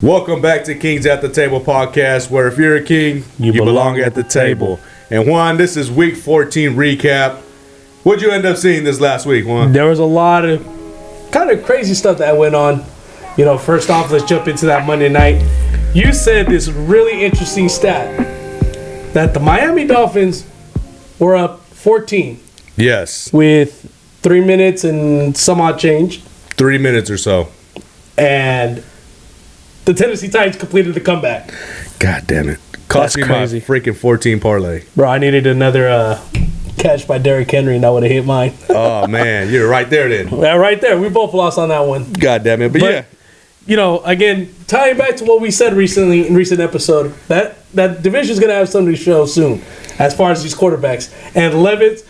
Welcome back to Kings at the Table podcast, where if you're a king, you belong at the table. And Juan, this is week 14 recap. What'd you end up seeing this last week, Juan? There was a lot of kind of crazy stuff that went on. You know, first off, let's jump into that Monday night. You said this really interesting stat that the Miami Dolphins were up 14 Yes. with 3 minutes and some odd change. 3 minutes or so. And the Tennessee Titans completed the comeback. God damn it. Cost me my crazy. freaking 14 parlay. Bro, I needed another catch by Derrick Henry, and that would have hit mine. Oh, man. You're right there then. Yeah, right there. We both lost on that one. God damn it. But yeah. You know, again, tying back to what we said recently in recent episode, that division is going to have something to show soon as far as these quarterbacks. And Levitt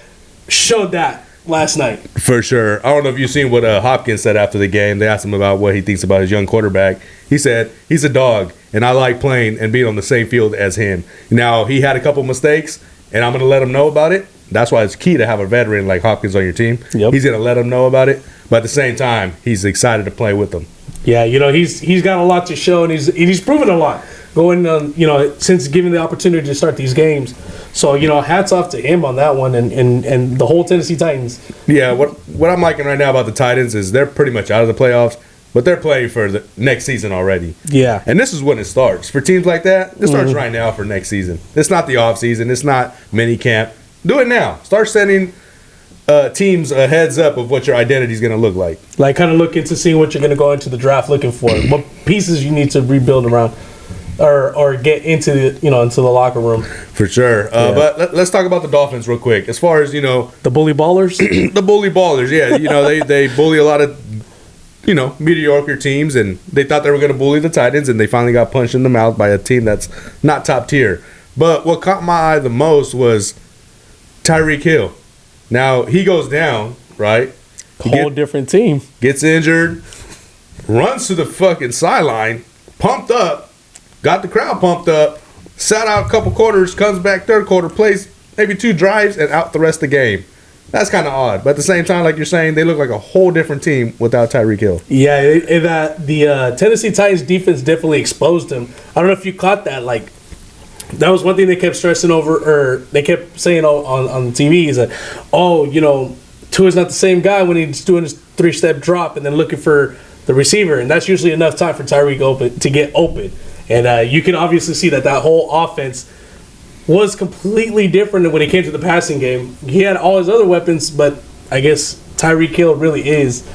showed that last night. For sure. I don't know if you've seen what Hopkins said after the game. They asked him about what he thinks about his young quarterback. He said, he's a dog, and I like playing and being on the same field as him. Now, he had a couple mistakes, and I'm going to let him know about it. That's why it's key to have a veteran like Hopkins on your team. Yep. He's going to let him know about it. But at the same time, he's excited to play with them. Yeah, you know, he's got a lot to show, and he's proven a lot going on, you know, since given the opportunity to start these games. So, you know, hats off to him on that one and the whole Tennessee Titans. Yeah, what I'm liking right now about the Titans is they're pretty much out of the playoffs, but they're playing for the next season already. Yeah. And this is when it starts. For teams like that, it starts right now for next season. It's not the off season. It's not mini camp. Do it now. Start sending teams a heads up of what your identity is going to look like. Like, kind of look into seeing what you're going to go into the draft looking for, what pieces you need to rebuild around, or get into the locker room. For sure. But let's talk about the Dolphins real quick. As far as, you know, The bully ballers. the bully ballers, yeah. You know, they bully a lot of, you know, mediocre teams, and they thought they were going to bully the Titans, and they finally got punched in the mouth by a team that's not top tier. But what caught my eye the most was Tyreek Hill. Now, he goes down, right? Whole different team. Gets injured, runs to the fucking sideline, pumped up, got the crowd pumped up, sat out a couple quarters, comes back third quarter, plays maybe 2 drives, and out the rest of the game. That's kind of odd. But at the same time, like you're saying, they look like a whole different team without Tyreek Hill. Yeah, the Tennessee Titans defense definitely exposed him. I don't know if you caught that. Like, that was one thing they kept stressing over, or they kept saying on TV is that, you know, Tua's not the same guy when he's doing his 3-step drop and then looking for the receiver, and that's usually enough time for Tyreek to get open. And you can obviously see that whole offense was completely different than when it came to the passing game. He had all his other weapons, but I guess Tyreek Hill really is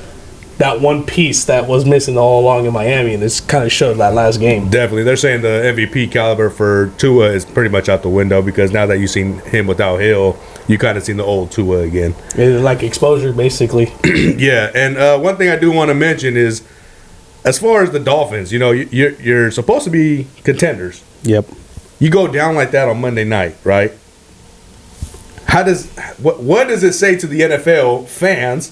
that one piece that was missing all along in Miami, and it's kind of showed that last game. Definitely. They're saying the MVP caliber for Tua is pretty much out the window, because now that you've seen him without Hill, you kind of seen the old Tua again. It's like exposure, basically. Yeah, and one thing I do want to mention is, as far as the Dolphins, you know, you're supposed to be contenders. Yep. You go down like that on Monday night, right? What does it say to the NFL fans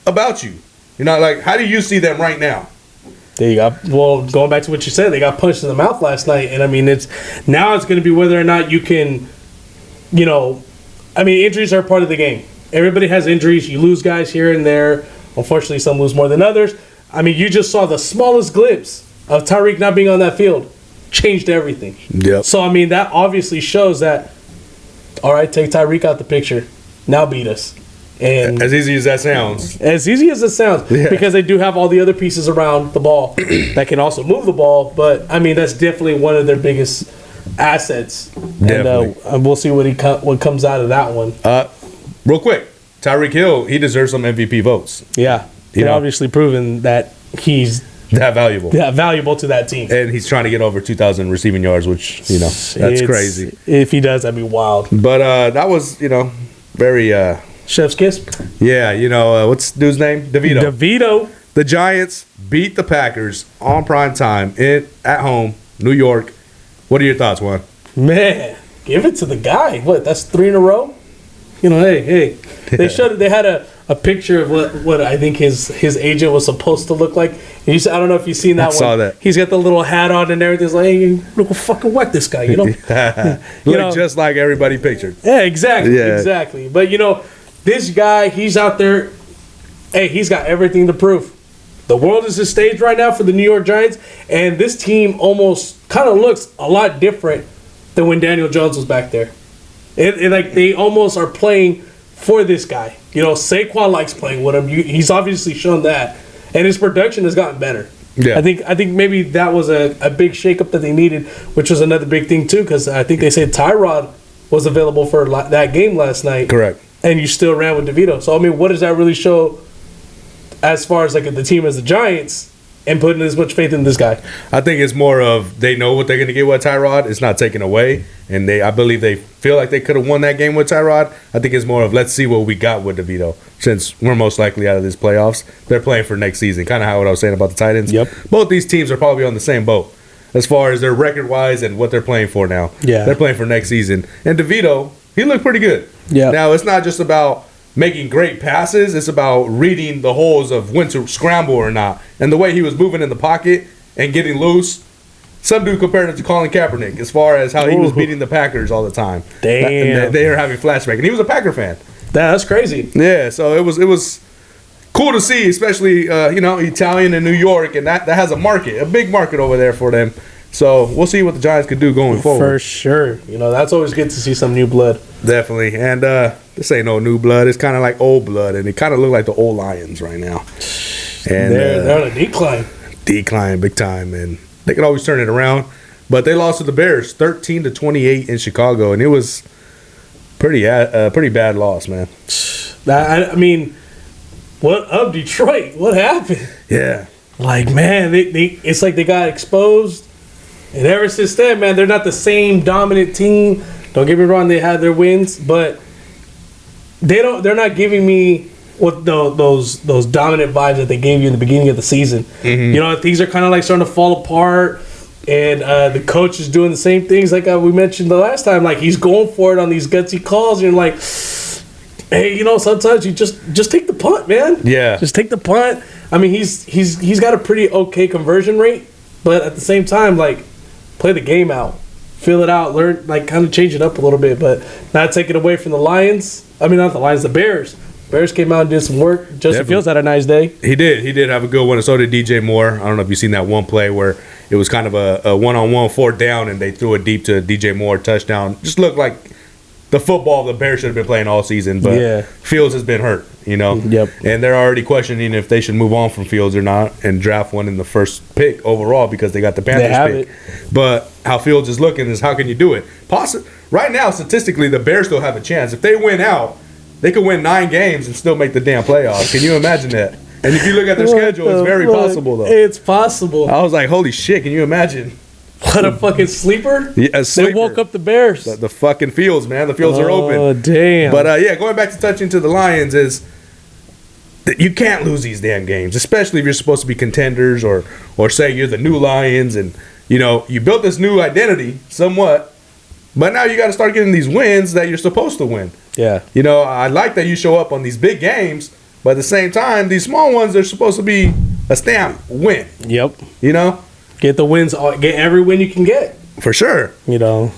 about you? You know, like, how do you see them right now? There you go. Well, going back to what you said, they got punched in the mouth last night, and I mean, it's going to be whether or not you can, you know, I mean, injuries are part of the game. Everybody has injuries. You lose guys here and there. Unfortunately, some lose more than others. I mean, you just saw the smallest glimpse of Tyreek not being on that field. Changed everything. Yep. So, I mean, that obviously shows that, all right, take Tyreek out the picture. Now beat us. And as easy as that sounds. As easy as it sounds, Yeah. because they do have all the other pieces around the ball that can also move the ball. But, I mean, that's definitely one of their biggest assets. Definitely. And we'll see what comes out of that one. Real quick, Tyreek Hill, he deserves some MVP votes. Yeah. You They've know. obviously proven that he's That valuable. valuable to that team. And he's trying to get over 2,000 receiving yards, which, you know, that's crazy. If he does, that'd be wild. But that was, you know, very, Chef's kiss. yeah, you know, what's the dude's name? DeVito. The Giants beat the Packers on prime time at home, New York. What are your thoughts, Juan? Man, give it to the guy. What, that's 3 in a row? You know, hey. They had a picture of what I think his agent was supposed to look like. And I don't know if you've seen that one. I saw that. He's got the little hat on and everything. It's like, hey, look, fucking whack this guy, you know? Look just like everybody pictured. Yeah, exactly. Yeah. Exactly. But, you know, this guy, he's out there. Hey, he's got everything to prove. The world is a stage right now for the New York Giants, and this team almost kind of looks a lot different than when Daniel Jones was back there. Like they almost are playing for this guy. You know, Saquon likes playing with him. He's obviously shown that, and his production has gotten better. Yeah. I think maybe that was a big shakeup that they needed, which was another big thing too, because I think they said Tyrod was available for that game last night. Correct. And you still ran with DeVito. So I mean, what does that really show as far as like the team as the Giants and putting as much faith in this guy? I think it's more of they know what they're going to get with Tyrod. It's not taken away, and I believe they feel like they could have won that game with Tyrod. I think it's more of let's see what we got with DeVito, since we're most likely out of this playoffs. They're playing for next season, kind of how what I was saying about the Titans. Yep. Both these teams are probably on the same boat as far as their record wise and what they're playing for now. Yeah. They're playing for next season, and DeVito, he looked pretty good. Yeah. Now it's not just about making great passes, it's about reading the holes of when to scramble or not. And the way he was moving in the pocket and getting loose, some dude compared it to Colin Kaepernick as far as how he was beating the Packers all the time. Damn. They are having flashback. And he was a Packer fan. That's crazy. Yeah, so it was cool to see, especially, Italian in New York, and that has a market, a big market over there for them. So we'll see what the Giants could do going forward. For sure. You know, that's always good to see some new blood. Definitely. And this ain't no new blood. It's kind of like old blood, and it kind of look like the old Lions right now. And They're on a decline. Decline big time, and they can always turn it around. But they lost to the Bears 13-28 in Chicago, and it was pretty bad loss, man. I mean, what up, Detroit? What happened? Yeah. Like, man, it's like they got exposed. And ever since then, man, they're not the same dominant team. Don't get me wrong, they had their wins, but they're not giving me what those dominant vibes that they gave you in the beginning of the season. Mm-hmm. You know, things are kind of like starting to fall apart, and the coach is doing the same things like we mentioned the last time. Like, he's going for it on these gutsy calls, and you're like, hey, you know, sometimes you just take the punt, man. Yeah. Just take the punt. I mean, he's got a pretty okay conversion rate, but at the same time, like, play the game out, feel it out, learn, like, kind of change it up a little bit, but not take it away from the Lions. I mean, not the Lions, the Bears. Bears came out and did some work. Justin Definitely. Fields had a nice day. He did have a good one, and so did DJ Moore. I don't know if you've seen that one play where it was kind of a one-on-one fourth down, and they threw it deep to DJ Moore, touchdown. Just looked like the football the Bears should have been playing all season, but Yeah. Fields has been hurt, you know. Yep. And they're already questioning if they should move on from Fields or not and draft one in the first pick overall because they got the Panthers have pick. But how Fields is looking is how can you do it? Right now, statistically, the Bears still have a chance. If they win out, they could win 9 games and still make the damn playoffs. Can you imagine that? And if you look at their schedule, it's very possible, though. It's possible. I was like, holy shit, can you imagine? What a fucking sleeper. Yeah, a sleeper. They woke up the Bears. The fucking fields, man. The fields are open. Oh, damn. But, going back to touching to the Lions is that you can't lose these damn games, especially if you're supposed to be contenders or say you're the new Lions and, you know, you built this new identity somewhat, but now you got to start getting these wins that you're supposed to win. Yeah. You know, I like that you show up on these big games, but at the same time, these small ones are supposed to be a stamp win, Yep. you know? Get the wins. Get every win you can get. For sure. You know,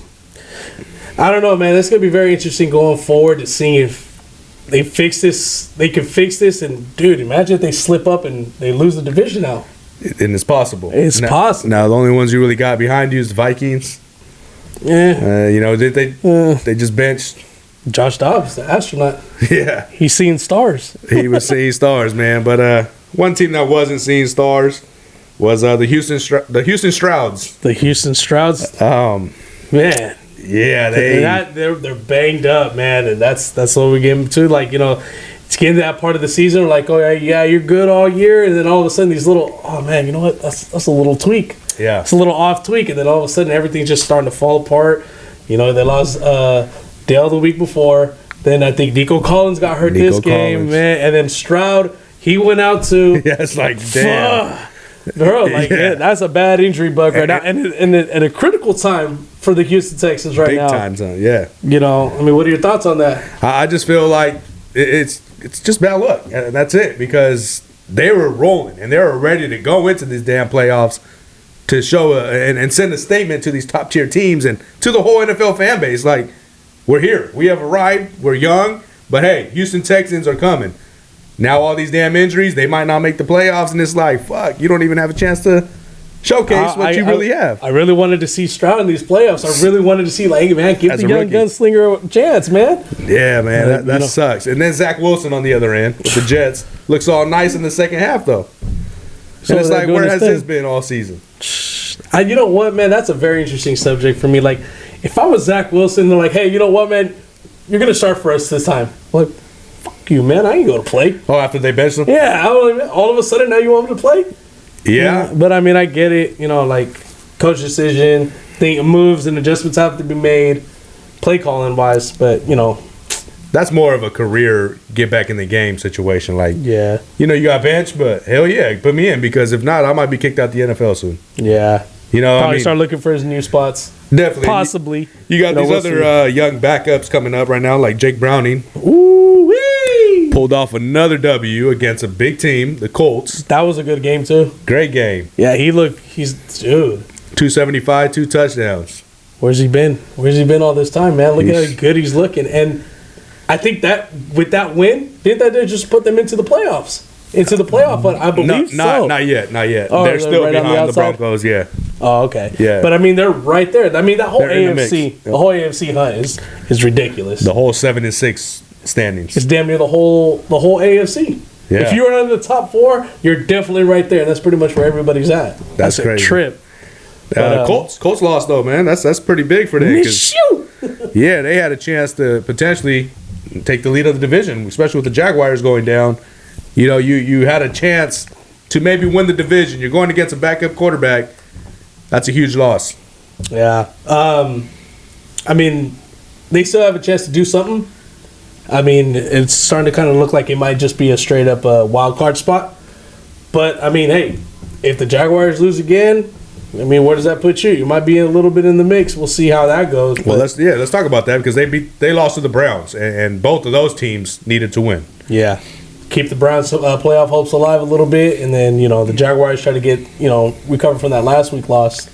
I don't know, man. That's gonna be very interesting going forward to see if they fix this. They can fix this, and dude, imagine if they slip up and they lose the division now. And it's possible. It's possible. Now, the only ones you really got behind you is the Vikings. Yeah. You know, they just benched. Josh Dobbs, the astronaut, Yeah. he's seeing stars. He was seeing stars, man. But one team that wasn't seeing stars was the Houston Strouds. The Houston Strouds, man. Yeah, They're banged up, man, and that's what we give them to. Like, you know, it's getting to that part of the season. Like, oh yeah, you're good all year, and then all of a sudden these little, oh man, you know what? That's a little tweak. Yeah. It's a little off tweak, and then all of a sudden everything's just starting to fall apart. You know, they lost Dale the week before. Then I think Nico Collins got hurt this game, Collins. man, and then Stroud, he went out too. Yeah, it's like damn. Fuck. Bro, like Yeah. that's a bad injury bug right now, and at a critical time for the Houston Texans right Big now. time time. Yeah. You know, I mean, what are your thoughts on that? I just feel like it's just bad luck, and that's it, because they were rolling and they were ready to go into these damn playoffs to show and send a statement to these top tier teams and to the whole NFL fan base, like, we're here, we have arrived, we're young, but hey, Houston Texans are coming. Now all these damn injuries, they might not make the playoffs, and it's like, fuck, you don't even have a chance to showcase what you really have. I really wanted to see Stroud in these playoffs. I really wanted to see, like, hey, man, give As the a young rookie. gunslinger a chance, man. Yeah, man, that You know. sucks. And then Zach Wilson on the other end with the Jets looks all nice in the second half, though. So And it's they're like, doing where this has this thing. been all season? You know what, man? That's a very interesting subject for me. Like, if I was Zach Wilson, they're like, hey, you know what, man? You're going to start for us this time. I'm like, fuck you, man. I ain't going to play. Oh, after they benched him? Yeah, all of a sudden now you want me to play? Yeah. But I mean, I get it. You know, like coach decision, think moves and adjustments have to be made, play calling wise. But you know, That's more of a career get back in the game situation. Like, yeah, you know, you got bench, but hell yeah, put me in because if not, I might be kicked out the NFL soon. yeah. You know, Probably I mean, start looking for his new spots. definitely. Possibly. You got know, these we'll other young backups coming up right now, like Jake Browning. Ooh wee! Pulled off another W against a big team, the Colts. That was a good game too. Great game. Yeah, he's dude. 275, 2 touchdowns. Where's he been? Where's he been all this time, man? Look at He's- how good he's looking. And I think that with that win, didn't that just put them into the playoffs? Into the playoff, but I believe so. Not yet. Oh, they're still right on the behind the outside? Broncos, yeah. Oh, okay. Yeah. But I mean, they're right there. I mean, that whole They're in the mix. AFC, the whole AFC hunt is ridiculous. The whole 7-6 standings. It's damn near the whole AFC. Yeah. If you're in the top 4, you're definitely right there. And that's pretty much where everybody's at. That's a crazy. trip. But, Colts lost though, man. That's pretty big for them. 'Cause, Shoot! yeah, they had a chance to potentially take the lead of the division, especially with the Jaguars going down. You know, you had a chance to maybe win the division. You're going against a backup quarterback. That's a huge loss. Yeah. I mean, they still have a chance to do something. I mean, it's starting to kind of look like it might just be a straight up wild card spot. But I mean, hey, if the Jaguars lose again, I mean, where does that put you? You might be a little bit in the mix. We'll see how that goes. Well, but- let's talk about that because they lost to the Browns, and both of those teams needed to win. yeah, keep the Browns playoff hopes alive a little bit, and then the Jaguars try to get recover from that last week loss.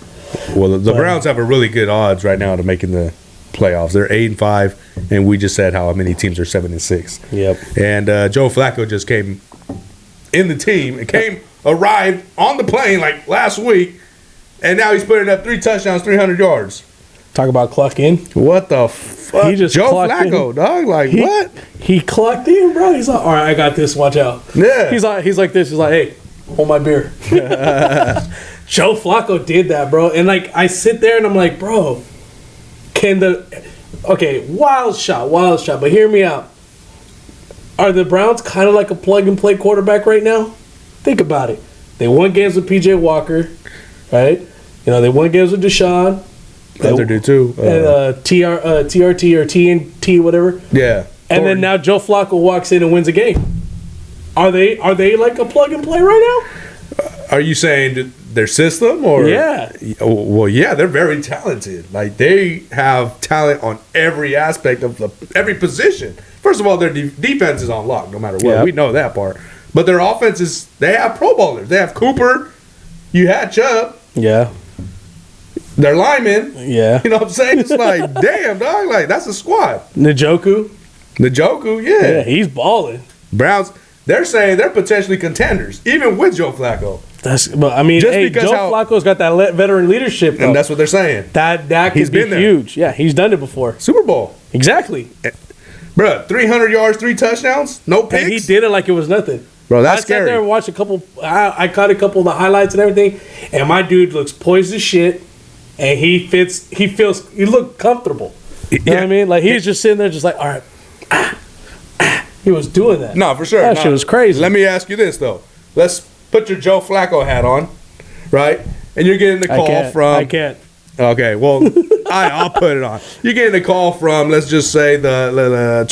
Well, the Browns have a really good odds right now to making the playoffs. They're 8-5, and we just said how many teams are 7-6. Yep. And Joe Flacco just came in the team and arrived on the plane like last week, and now he's putting up 3 touchdowns, 300 yards. Talk about clock in. What the fuck? He just Joe clocked Flacco, in. dog. Like what? He clocked in, bro. He's like, all right, I got this. Watch out. Yeah. He's like this. He's like, hey, hold my beer. Joe Flacco did that, bro. And like, I sit there and I'm like, bro, wild shot. But hear me out. Are the Browns kind of like a plug and play quarterback right now? Think about it. They won games with PJ Walker, right? They won games with Deshaun. Other dude too. And TRT or TNT, whatever. Yeah. And then now Joe Flacco walks in and wins a game. Are they like a plug and play right Are you saying their system or? Yeah. Well, yeah, they're very talented. Like they have talent on every aspect of every position. First of all, their defense is on lock no matter what. Yeah. We know that part. But their offense is. They have Pro Bowlers. They have Cooper. You had Chubb. now? Yeah. They're linemen. Yeah. You know what I'm saying? It's like, damn, dog. Like that's a squad. Njoku. Njoku, Yeah, he's balling. Browns. They're saying they're potentially contenders, even with Joe Flacco, But I mean, Just hey, because Joe Flacco's got that veteran leadership, though. and that's what they're saying. that He's could be been there. huge. Yeah, he's done it before. Super Bowl, Exactly. bruh, 300 yards, 3 touchdowns, no picks. And he did it like it was nothing. Bro, I that's sat there scary. and watched a couple. I caught a couple of the highlights and everything, and my dude looks poised as shit, and he looked comfortable. You know what I mean? Like he was just sitting there, just like, all right. He was doing that. No, for sure. That No. shit was crazy. Let me ask you this though. Let's put your Joe Flacco hat on, right? And you're getting the call from. I can't. Okay, well, I'll put it on. You're getting the call from. Let's just say the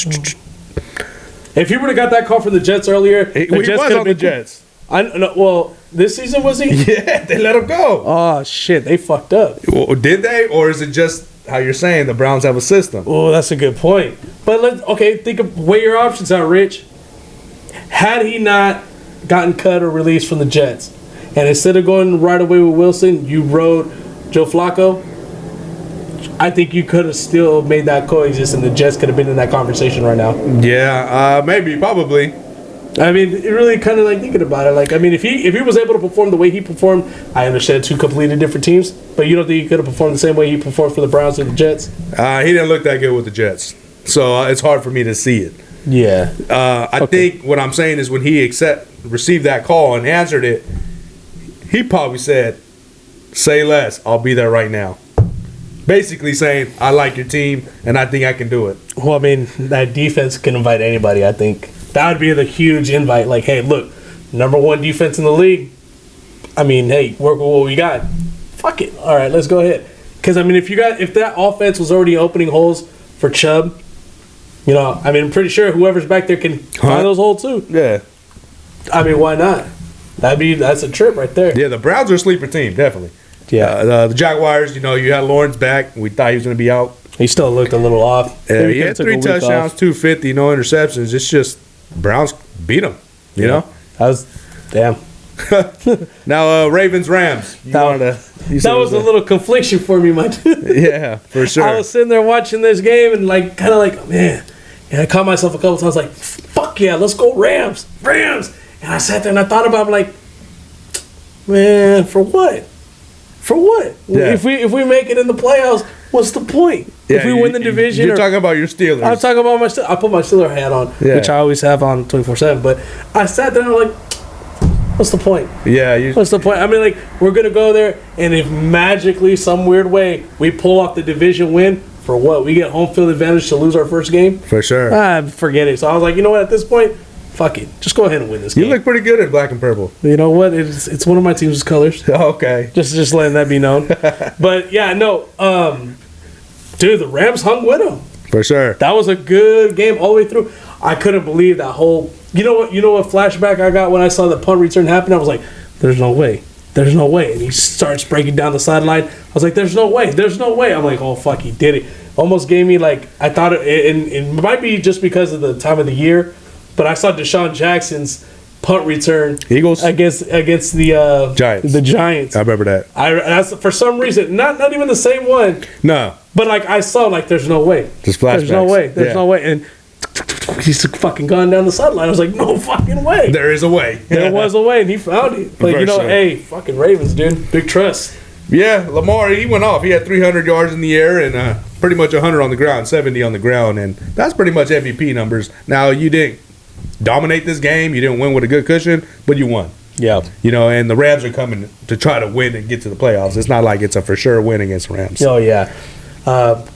If he would have got that call from the Jets earlier, he the was Jets on could've the been- Jets. Well, this season was he? Yeah, they let him go. Oh shit, they fucked up. Well, did they, or is it just how you're saying the Browns have a system? Oh, that's a good point. But weigh your options out, Rich. Had he not gotten cut or released from the Jets, and instead of going right away with Wilson, you rode Joe Flacco, I think you could have still made that coexist, and the Jets could have been in that conversation right now. Yeah, maybe, probably. I mean, it really kind of like thinking about it. Like, I mean, if he was able to perform the way he performed, I understand two completely different teams. But you don't think he could have performed the same way he performed for the Browns and the Jets? He didn't look that good with the Jets, so it's hard for me to see it. Yeah. I think what I'm saying is when he received that call and answered it, he probably said, "Say less. I'll be there right now." Basically saying, "I like your team and I think I can do it." Well, I mean, that defense can invite anybody. I think that would be the huge invite. Like, hey, look, number one defense in the league. I mean, hey, work with what we got. Fuck it. All right, let's go ahead. Because I mean, if that offense was already opening holes for Chubb, you know, I mean, I'm pretty sure whoever's back there can find those holes too. Yeah. I mean, why not? That's a trip right there. Yeah, the Browns are a sleeper team, definitely. Yeah. The Jaguars, you know, you had Lawrence back. We thought he was going to be out. He still looked a little off. He had 3 touchdowns, 250, no interceptions. It's just Browns beat him, you know? That was damn. Now, Ravens-Rams. That was a little confliction for me, my dude. Yeah, for sure. I was sitting there watching this game and like kind of like, man. And I caught myself a couple times like, fuck yeah, let's go Rams. And I sat there and I thought about it, like, man, for what? For what? Yeah. If we make it in the playoffs, what's the point? Yeah, if we win the division, you're talking about your Steelers. I'm talking about I put my Steeler hat on, which I always have on 24/7. But I sat there and I'm like, what's the point? Yeah. What's the point? I mean, like, we're gonna go there, and if magically, some weird way, we pull off the division win, for what? We get home field advantage to lose our first game? For sure. Forget it. So I was like, you know what? At this point, fuck it. Just go ahead and win this game. You look pretty good in black and purple. You know what? It's one of my team's colors. Okay. Just letting that be known. But yeah, no. Dude, the Rams hung with them. For sure. That was a good game all the way through. I couldn't believe that whole. You know what flashback I got when I saw the punt return happen? I was like, there's no way. There's no way. And he starts breaking down the sideline. I was like, there's no way. There's no way. I'm like, oh, fuck, he did it. Almost gave me, like, I thought it might be just because of the time of the year, but I saw Deshaun Jackson's punt return Eagles against the Giants. The Giants. I remember that. That's for some reason, not even the same one. No. But, like, I saw, like, there's no way. Just flashbacks. There's no way. There's no way. And he's fucking gone down the sideline. I was like, no fucking way. There is a way. There was a way, and he found it. But, you know, hey, fucking Ravens, dude. Big trust. Yeah, Lamar, he went off. He had 300 yards in the air and pretty much 100 on the ground, 70 on the ground. And that's pretty much MVP numbers. Now, you didn't dominate this game. You didn't win with a good cushion, but you won. Yeah. You know, and the Rams are coming to try to win and get to the playoffs. It's not like it's a for sure win against the Rams. Oh, yeah.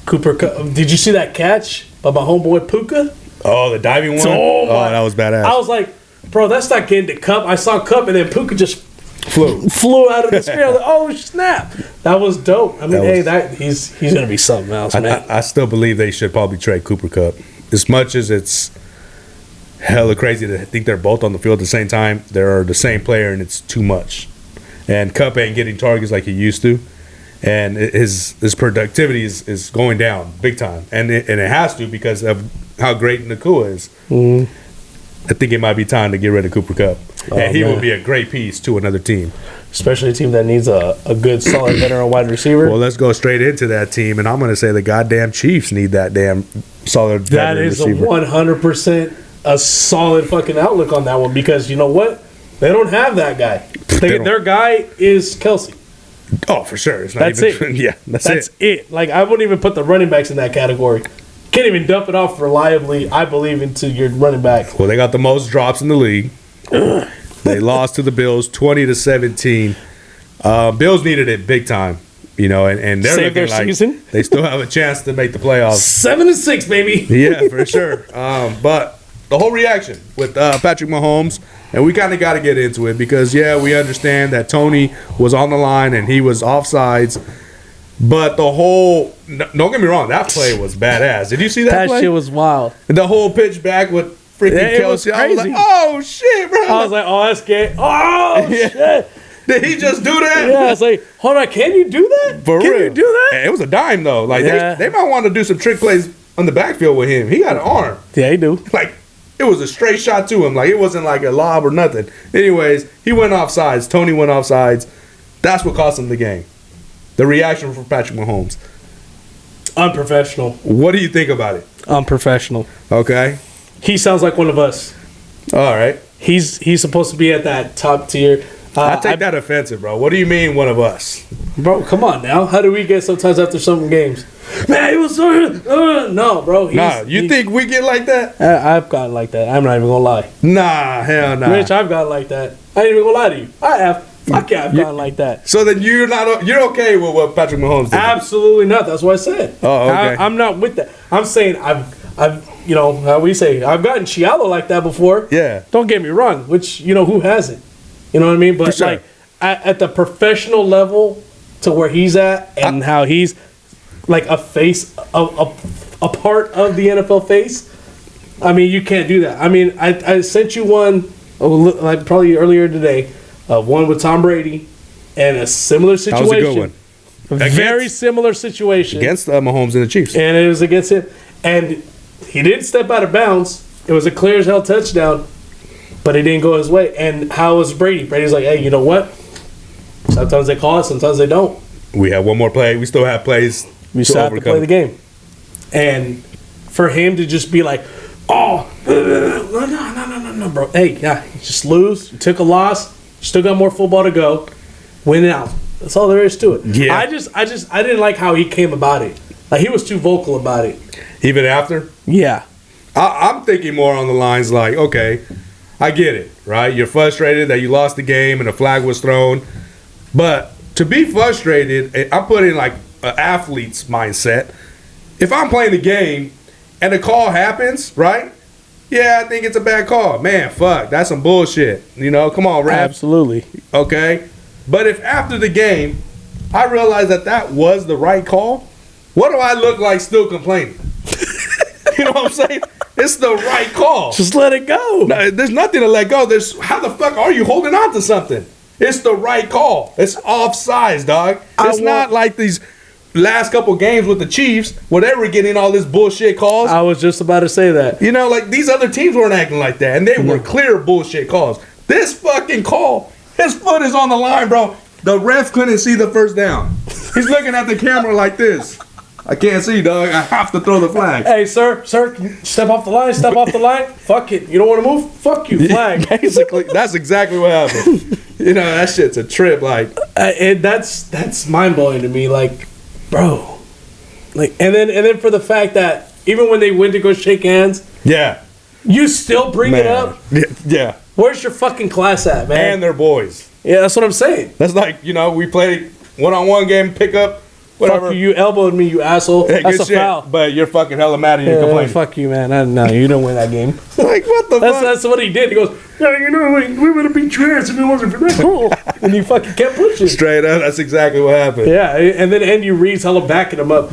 Cooper, did you see that catch by my homeboy Puka? Oh, the diving one? Oh, that was badass. I was like, bro, that's not getting to Cup. I saw Cup, and then Puka just flew out of the screen. I was like, oh, snap. That was dope. I mean, he's going to be something else, man. I still believe they should probably trade Cooper Kupp. As much as it's hella crazy to think they're both on the field at the same time, they're the same player, and it's too much. And Kupp ain't getting targets like he used to. And his productivity is going down big time. And it has to because of how great Nakua is. Mm-hmm. I think it might be time to get rid of Cooper Kupp. And he would be a great piece to another team. Especially a team that needs a good, solid veteran wide receiver. Well, let's go straight into that team. And I'm going to say the goddamn Chiefs need that damn solid veteran receiver. That is 100% a solid fucking outlook on that one because you know what? They don't have that guy. Their guy is Kelsey. Oh, for sure. It's not that's even, it. Yeah, that's it. Like, I wouldn't even put the running backs in that category. Can't even dump it off reliably, I believe, into your running back. Well, they got the most drops in the league. They lost to the Bills 20-17. Bills needed it big time, you know, and they're Save looking their like season. They still have a chance to make the playoffs. 7-6, baby. Yeah, for sure. But the whole reaction with Patrick Mahomes, and we kind of got to get into it because, yeah, we understand that Tony was on the line and he was offsides. But the whole – don't get me wrong, that play was badass. Did you see that play? That shit was wild. The whole pitch back with freaking Kelsey. I was like, oh, shit, bro. I was like, oh, that's gay. Oh, shit. Did he just do that? Yeah, I was like, hold on, can you do that? For can real. you do that? It was a dime, though. Like, they might want to do some trick plays on the backfield with him. He got an arm. Yeah, he do. Like, it was a straight shot to him. Like, it wasn't like a lob or nothing. Anyways, he went offsides. Tony went offsides. That's what cost him the game. The reaction from Patrick Mahomes. Unprofessional. What do you think about it? Unprofessional. Okay. He sounds like one of us. All right. he's supposed to be at that top tier. I take that offensive, bro. What do you mean, one of us? Bro, come on now. How do we get sometimes after some games? Man, he was so no, bro. You think we get like that? I've gotten like that. I'm not even gonna lie. Nah, hell nah. Rich, I've gotten like that. I ain't even gonna lie to you. I have. Fuck yeah, I've gotten like that. So then you're okay with what Patrick Mahomes did? Absolutely not. That's what I said. Oh, okay. I'm not with that. I'm saying I've you know how we say I've gotten Chialo like that before. Yeah. Don't get me wrong. Which who hasn't? You know what I mean? But sure. like at the professional level to where he's at and how he's like a face, a part of the NFL face. I mean, you can't do that. I mean, I sent you one like probably earlier today, one with Tom Brady, and a similar situation. That was a good one. Very similar situation against Mahomes and the Chiefs, and it was against him, and he didn't step out of bounds. It was a clear as hell touchdown, but it didn't go his way. And how was Brady? Brady's like, hey, you know what? Sometimes they call it, sometimes they don't. We have one more play. We still have plays. We still have to play the game. And for him to just be like, oh, no, bro. Hey, yeah, you just lose. You took a loss. You still got more football to go. Win it out. That's all there is to it. Yeah. I didn't like how he came about it. Like, he was too vocal about it. Even after? Yeah. I'm thinking more on the lines like, okay, I get it, right? You're frustrated that you lost the game and a flag was thrown. But to be frustrated, I'm putting like an athlete's mindset. If I'm playing the game and the call happens, right? Yeah, I think it's a bad call. Man, fuck, that's some bullshit. Come on, ref. Absolutely. Okay? But if after the game, I realize that was the right call, what do I look like still complaining? You know what I'm saying? It's the right call. Just let it go. No, there's nothing to let go. How the fuck are you holding on to something? It's the right call. It's offsides, dog. It's not like these last couple games with the Chiefs where they were getting all this bullshit calls. I was just about to say that. Like these other teams weren't acting like that, and they were clear bullshit calls. This fucking call, his foot is on the line, bro. The ref couldn't see the first down. He's looking at the camera like this. I can't see, dog. I have to throw the flag. Hey, sir, can you step off the line. Fuck it. You don't want to move? Fuck you, flag. Basically, that's exactly what happened. That shit's a trip. Like, that's mind blowing to me. Like, bro, like, and then for the fact that even when they went to go shake hands, yeah, you still bring it up. Yeah. Where's your fucking class at, man? And they're boys. Yeah, that's what I'm saying. That's like we played one-on-one game, pickup. Whatever. Fuck you elbowed me, you asshole. Hey, that's a shit, foul. But you're fucking hella mad and you're complaining. Fuck you, man. No, you didn't win that game. Like, what the fuck? That's what he did. He goes, yeah, we would have beat your ass if it wasn't for that goal. And he fucking kept pushing. Straight up, that's exactly what happened. Yeah, and then Andy Reid's hella backing him up.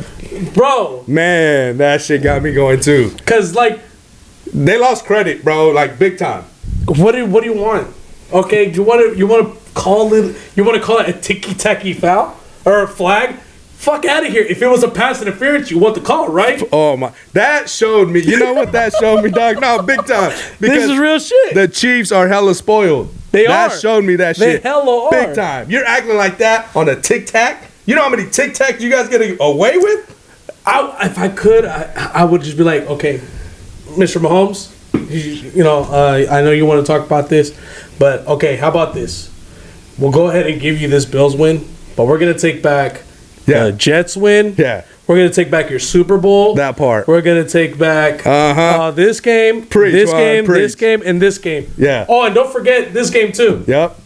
Bro. Man, that shit got me going too. Because, like, they lost credit, bro, like big time. What do you want? Okay, you want to call it a ticky-tacky foul? Or a flag? Fuck out of here. If it was a pass interference, you want the call, right? Oh, my. That showed me. You know what that showed me, dog? No, big time. This is real shit. The Chiefs are hella spoiled. That showed me that shit. They hella are. Big time. You're acting like that on a tic-tac? You know how many tic-tacs you guys get away with? If I could, I would just be like, okay, Mr. Mahomes, I know you want to talk about this, but okay, how about this? We'll go ahead and give you this Bills win, but we're going to take back the Jets win. Yeah. We're going to take back your Super Bowl. That part. We're going to take back this game, this game, and this game. Yeah. Oh, and don't forget this game too. Yep.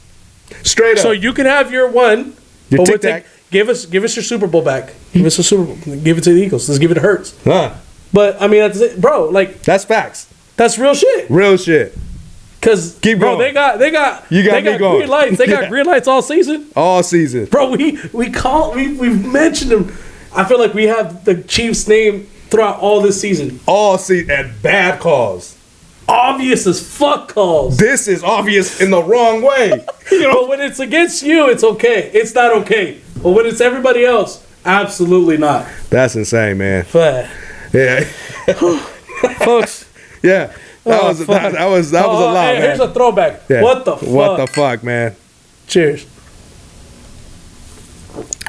Straight up. So you can have your one. Your tic-tac. Give us your Super Bowl back. Give us a Super Bowl. Give it to the Eagles. Let's give it to Hurts. But I mean, that's it, bro. Like, that's facts. That's real shit. Real shit. Cause keep bro, going. they got green lights. They got green lights all season. All season, bro. We've mentioned them. I feel like we have the Chiefs' name throughout all this season. All season and bad calls. Obvious as fuck calls. This is obvious in the wrong way. But when it's against you, it's okay. It's not okay. But when it's everybody else, absolutely not. That's insane, man. But yeah, folks. Yeah. That was a lot, man. Here's a throwback. Yeah. What the fuck, man? Cheers.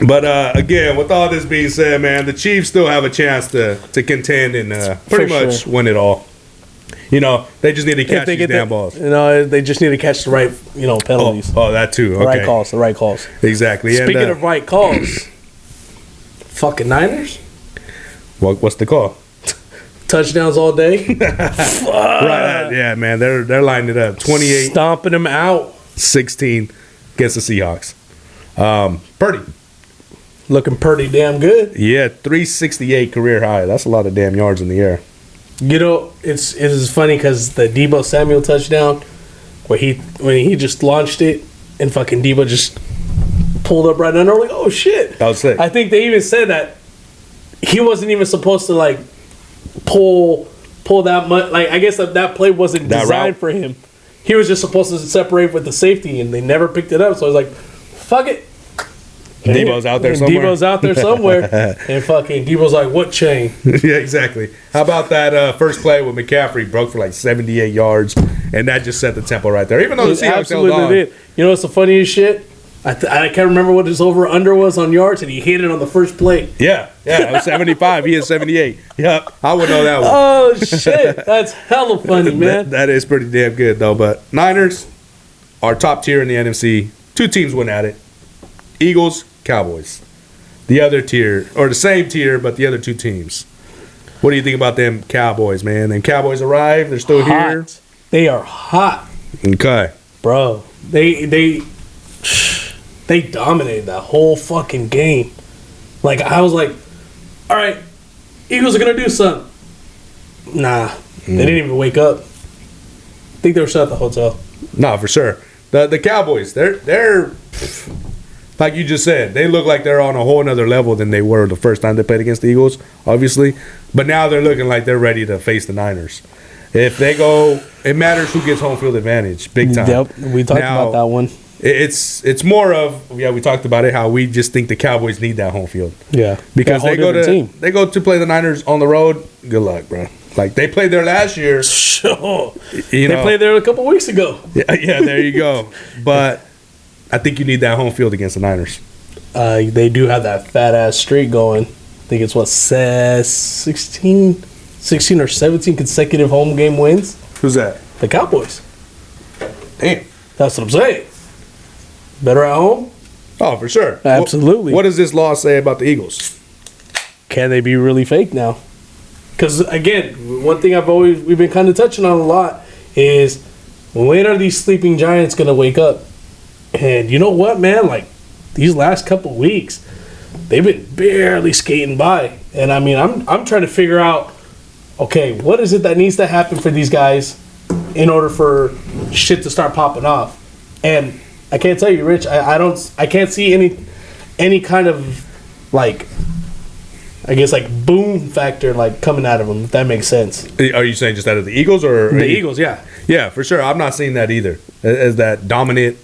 But again, with all this being said, man, the Chiefs still have a chance to contend and pretty much win it all. They just need to catch these damn balls. They just need to catch the right, penalties. Oh, that too. Okay. The right calls. Exactly. Speaking of right calls, fucking Niners. What's the call? Touchdowns all day. Right. Yeah, man. They're lining it up. 28. Stomping them out. 16 against the Seahawks. Purdy. Looking pretty damn good. Yeah, 368 career high. That's a lot of damn yards in the air. It's funny because the Deebo Samuel touchdown, when he just launched it and fucking Deebo just pulled up right under, like, oh shit. That was sick. I think they even said that he wasn't even supposed to like pull that much. Like, I guess that play wasn't designed for him. He was just supposed to separate with the safety, and they never picked it up. So I was like, fuck it. Deebo's out there somewhere. And fucking Deebo's like, what chain? Yeah, exactly. How about that first play with McCaffrey broke for like 78 yards, and that just set the tempo right there. Even though the Seahawks held on. Did. You know what's the funniest shit? I can't remember what his over-under was on yards, and he hit it on the first play. Yeah, it was 75. He hit 78. Yep, I would know that one. Oh, shit. That's hella funny, man. That is pretty damn good, though. But Niners are top tier in the NFC. Two teams went at it. Eagles, Cowboys. The other tier, or the same tier, but the other two teams. What do you think about them Cowboys, man? Them Cowboys arrived. They're still here. They are hot. Okay. Bro, they dominated that whole fucking game. Like, I was like, all right, Eagles are going to do something. Nah, they didn't even wake up. I think they were still at the hotel. No, for sure. The Cowboys, they're like you just said, they look like they're on a whole nother level than they were the first time they played against the Eagles, obviously. But now they're looking like they're ready to face the Niners. If they go, it matters who gets home field advantage, big time. Yep, we talked about that one. It's more of, we talked about it, how we just think the Cowboys need that home field. Yeah. Because they go to play the Niners on the road, good luck, bro. Like, they played there last year. Sure. They played there a couple weeks ago. Yeah, there you go. But I think you need that home field against the Niners. They do have that fat-ass streak going. I think it's, 16 or 17 consecutive home game wins? Who's that? The Cowboys. Damn. That's what I'm saying. Better at home? Oh, for sure. Absolutely. What does this law say about the Eagles? Can they be really fake now? Because, again, one thing we've been kind of touching on a lot is, when are these sleeping giants going to wake up? And you know what, man? Like, these last couple weeks, they've been barely skating by. And, I mean, I'm trying to figure out, okay, what is it that needs to happen for these guys in order for shit to start popping off? And I can't tell you, Rich, I can't see any kind of, like, I guess, like, boom factor, like, coming out of them, if that makes sense. Are you saying just out of the Eagles? Or the Eagles, yeah. Yeah, for sure. I'm not seeing that either. As that dominant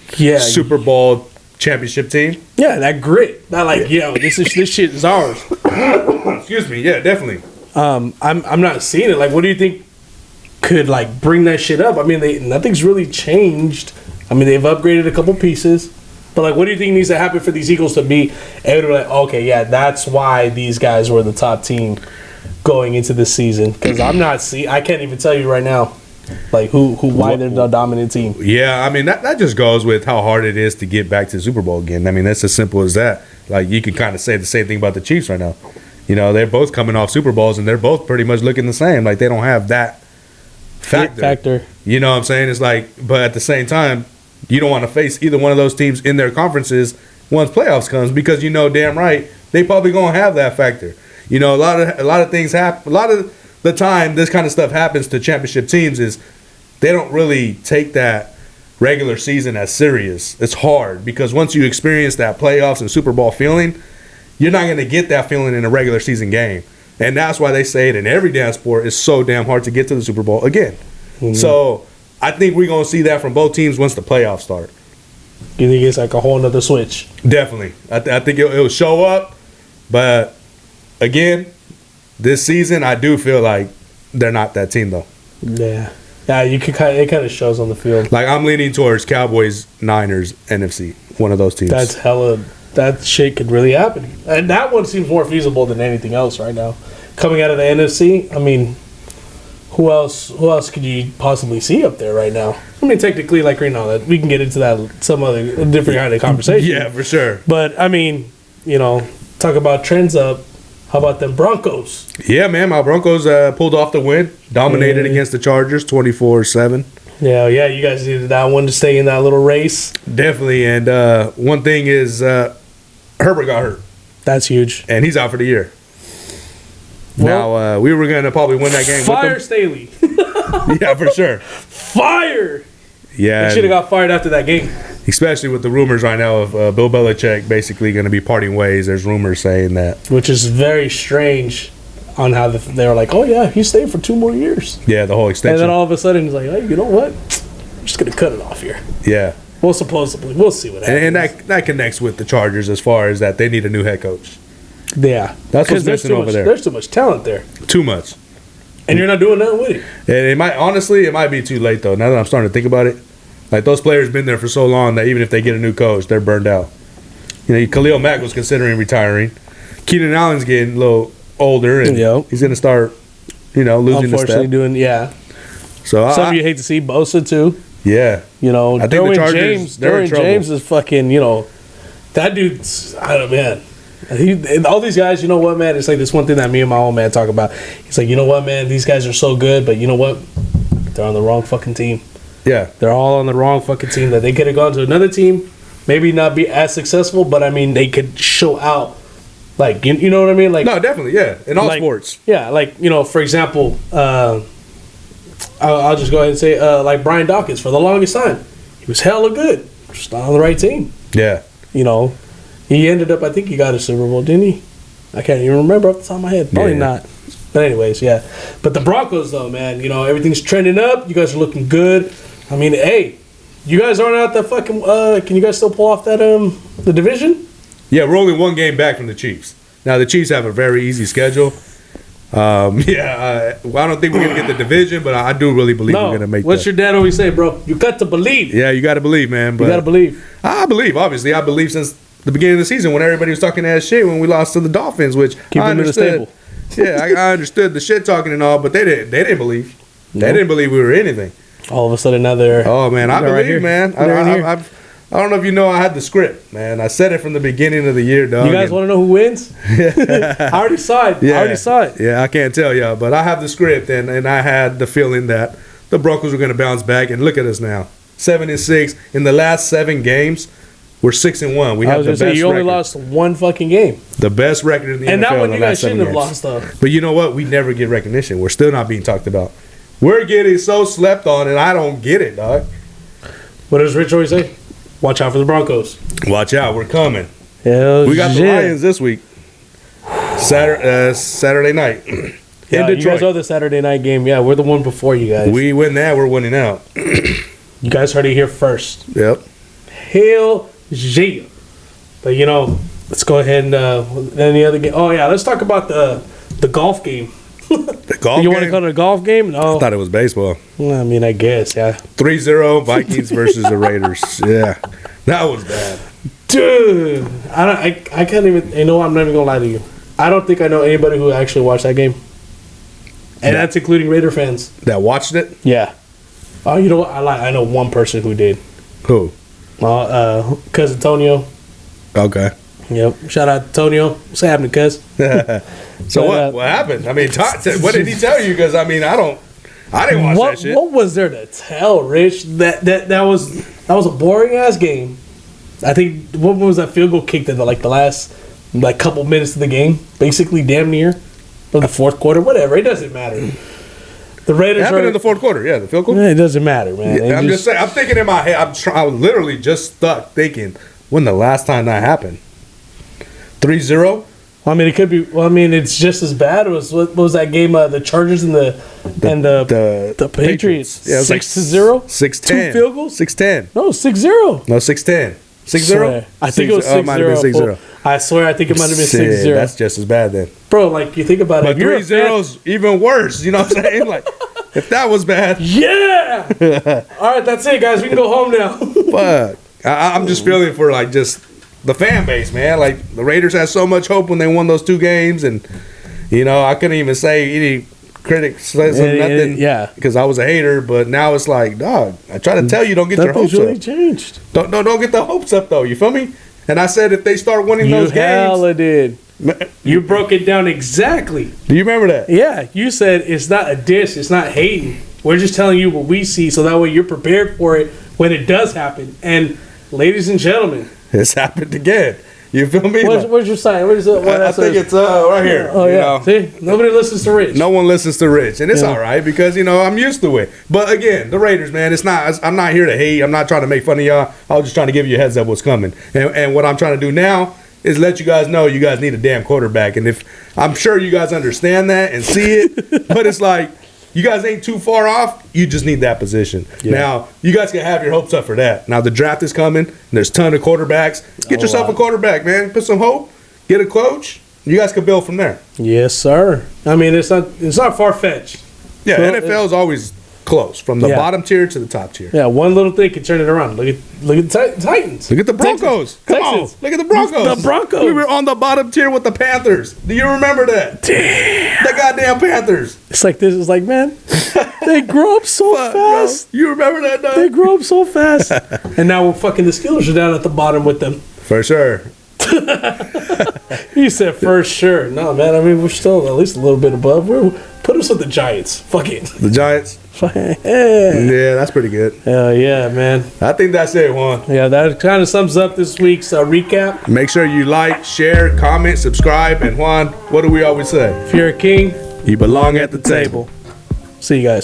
Super Bowl championship team. Yeah, that grit. That, like, this shit is ours. Excuse me. Yeah, definitely. I'm not seeing it. Like, what do you think could, like, bring that shit up? I mean, nothing's really changed. I mean, they've upgraded a couple pieces. But, like, what do you think needs to happen for these Eagles to be able to be like, okay, yeah, that's why these guys were the top team going into this season? Because I can't even tell you right now, like, why they're the dominant team. Yeah, I mean, that just goes with how hard it is to get back to the Super Bowl again. I mean, that's as simple as that. Like, you can kind of say the same thing about the Chiefs right now. They're both coming off Super Bowls, and they're both pretty much looking the same. Like, they don't have that factor. You know what I'm saying? It's like, but at the same time, you don't want to face either one of those teams in their conferences once playoffs comes, because damn right they probably gonna have that factor. A lot of things happen. A lot of the time, this kind of stuff happens to championship teams is they don't really take that regular season as serious. It's hard because once you experience that playoffs and Super Bowl feeling, you're not gonna get that feeling in a regular season game, and that's why they say it in every damn sport. It's so damn hard to get to the Super Bowl again. Mm-hmm. So I think we're going to see that from both teams once the playoffs start. You think it's like a whole nother switch? Definitely. I think it'll show up. But, again, this season, I do feel like they're not that team, though. Yeah. Yeah, it kind of shows on the field. Like, I'm leaning towards Cowboys, Niners, NFC. One of those teams. That's hella. That shit could really happen. And that one seems more feasible than anything else right now. Coming out of the NFC, I mean, Who else? Who else could you possibly see up there right now? I mean, technically, like right now, that we can get into that some other different kind of conversation. Yeah, for sure. But I mean, talk about trends up. How about them Broncos? Yeah, man, my Broncos pulled off the win, dominated against the Chargers, 24-7. Yeah, you guys needed that one to stay in that little race. Definitely, and one thing is Herbert got hurt, That's huge. and he's out for the year. Well, Now we were gonna probably win that game. Fire with Staley. them. Yeah, for sure. Fire. Yeah, He should have got fired after that game. especially with the rumors right now of Bill Belichick basically going to be parting ways. There's rumors saying that. Which is very strange on how they were like, oh, yeah, he stayed for 2 more years. Yeah, the whole And extension. then all of a sudden he's like, hey, you know what? I'm just going to cut it off here. Yeah, Well, supposedly. We'll see what happens. and that connects with the Chargers as far as that they need a new head coach. Yeah. That's what's 'Cause there's missing too over much, there. There's too much talent there. Too much. And you're not doing nothing with it. And it might be too late though. Now that I'm starting to think about it, like those players been there for so long that even if they get a new coach, they're burned out. Khalil Mack was considering retiring. Keenan Allen's getting a little older, and Yep. he's gonna start, losing the Unfortunately, step. So Some of you hate to see Bosa, too. yeah, I think the Derwin Chargers, James. they're in Derwin trouble. James is fucking. That dude's. I don't know, man. And all these guys, you know what, man? It's like this one thing that me and my old man talk about. He's like, you know what, man? These guys are so good, but you know what? They're on the wrong fucking team. yeah, They're all on the wrong fucking team. That they could have gone to another team, maybe not be as successful, but I mean, they could show out. Like, you know what I mean? Like, no, definitely, yeah, in all like, sports. Yeah, like, for example, I'll just go ahead and say, like Brian Dawkins, for the longest time, he was hella good, just not on the right team. Yeah, He ended up, I think he got a Super Bowl, didn't he? I can't even remember off the top of my head. Probably Yeah. not. But anyways, yeah. But the Broncos, though, man, everything's trending up. You guys are looking good. I mean, hey, you guys aren't out that fucking. Can you guys still pull off that the division? yeah. We're only one game back from the Chiefs. Now the Chiefs have a very easy schedule. I don't think we're gonna get the division, but I do really believe we're gonna make. What's your dad always say, bro? You got to believe. Yeah, you got to believe, man. But You got to believe. I believe, obviously, I believe since the beginning of the season when everybody was talking that shit when we lost to the Dolphins, which Keep I them in the understood. stable. Yeah, I understood the shit talking and all, but they didn't believe. They No. didn't believe we were anything. All of a sudden, now they're. Oh man, I they're believe, right here. man. They're in here. I don't know if you know, I had the script, man. I said it from the beginning of the year, dog. You guys want to know who wins? I already saw it. Yeah, I already saw it. Yeah, I can't tell y'all, but I have the script, and I had the feeling that the Broncos were going to bounce back. And look at us now, 7-6 in the last 7 games. We're 6-1. We I have was the gonna say best you only record. lost one fucking game, The best record in the and NFL that in one the you guys last 7 shouldn't have games. lost though. But you know what? We never get recognition. We're still not being talked about. We're getting so slept on, and I don't get it, dog. What does Rich always say? Watch out for the Broncos. Watch out, we're coming. Hell We got the yeah. Lions this week. Saturday night in Yeah, you guys Detroit. are the Saturday night game. Yeah, we're the one before you guys. We win that, we're winning out. You guys heard it here first. Yep. Hell yeah. But let's go ahead and any other game. Oh yeah, let's talk about the golf game. The golf You want to game? call it a golf game? No. I thought it was baseball. I mean, I guess, yeah. 3-0 Vikings versus the Raiders. Yeah. That was bad. Dude, I can't even. I'm not even gonna lie to you. I don't think I know anybody who actually watched that game, and that's including Raider fans. That watched it? Yeah. Oh, you know what? I know one person who did. Who? Cousin Tonio. Okay. Yep. Shout out to Tonio. What's happening, cuz? So But, what happened? I mean, what did he tell you? Because I mean, I didn't watch that shit. What was there to tell, Rich? That was a boring ass game. I think what was that field goal kicked in the last couple minutes of the game, basically damn near, or the fourth quarter, whatever. It doesn't matter. The It Raiders happened are. in the fourth quarter. Yeah, the field goal. It doesn't matter, man. Yeah, I'm just saying. I'm thinking in my head. I was literally just stuck thinking when the last time that happened. 3-0. I mean, it could be. Well, I mean, it's just as bad. What was that game? The Chargers and the Patriots. Yeah, it was 6-0. 6-10. 2 field goals. 6-10. No, 6-0. No, 6-10. 6-0. Swear. I think it was 6-0. It might have been 6-0. I swear, I think it might have been Shit, 6-0. That's just as bad then. Bro, like you think about it. But if you're a 3-0's even worse. You know what I'm saying? Like, if that was bad, Yeah. All right, that's it, guys. We can go home now. fuck. I'm just feeling for like just the fan base, man. Like the Raiders had so much hope when they won those 2 games, and I couldn't even say any critics says And- nothing. yeah. Because I was a hater, but now it's like, dog, I try to tell you, don't get your Nothing's hopes really up. changed. Don't get the hopes up, though. You feel me? And I said if they start winning You those games. hella did. You broke it down exactly. Do you remember that? Yeah, you said it's not a diss, it's not hating. We're just telling you what we see, so that way you're prepared for it when it does happen. And ladies and gentlemen, It's happened again. You feel me? where's your sign? What is it? What I that think says? it's right here. Oh you yeah. know. See, nobody listens to Rich. No one listens to Rich, and it's Yeah. all right because I'm used to it. But again, the Raiders, man, it's not. I'm not here to hate. I'm not trying to make fun of y'all. I was just trying to give you a heads up what's coming. And what I'm trying to do now is let you guys know you guys need a damn quarterback. And if I'm sure you guys understand that and see it, but it's like you guys ain't too far off. You just need that position. Yeah. Now you guys can have your hopes up for that. Now the draft is coming. There's a ton of quarterbacks. Get yourself a quarterback, man. Put some hope. Get a coach. You guys can build from there. Yes, sir. I mean, it's not far fetched. Yeah, Well, NFL is always close from the Yeah. bottom tier to the top tier. Yeah, one little thing can turn it around. Look at the Titans. Look at the Broncos. Come on. Texans. Look at the Broncos. The Broncos. We were on the bottom tier with the Panthers. Do you remember that? Damn. The goddamn Panthers. It's like this. It's like, man, they grow up so Fuck, bro. fast. You remember that, They dog? grow up so fast. And now we're fucking the Steelers are down at the bottom with them. For sure. You said for sure. No, man. I mean, we're still at least a little bit above. Put us with the Giants. Fuck it. The Giants. Yeah. Yeah, that's pretty good. Hell yeah, man. I think that's it, Juan. Yeah, that kind of sums up this week's recap. Make sure you like, share, comment, subscribe. And Juan, what do we always say? If you're a king, You belong at the table. see you guys.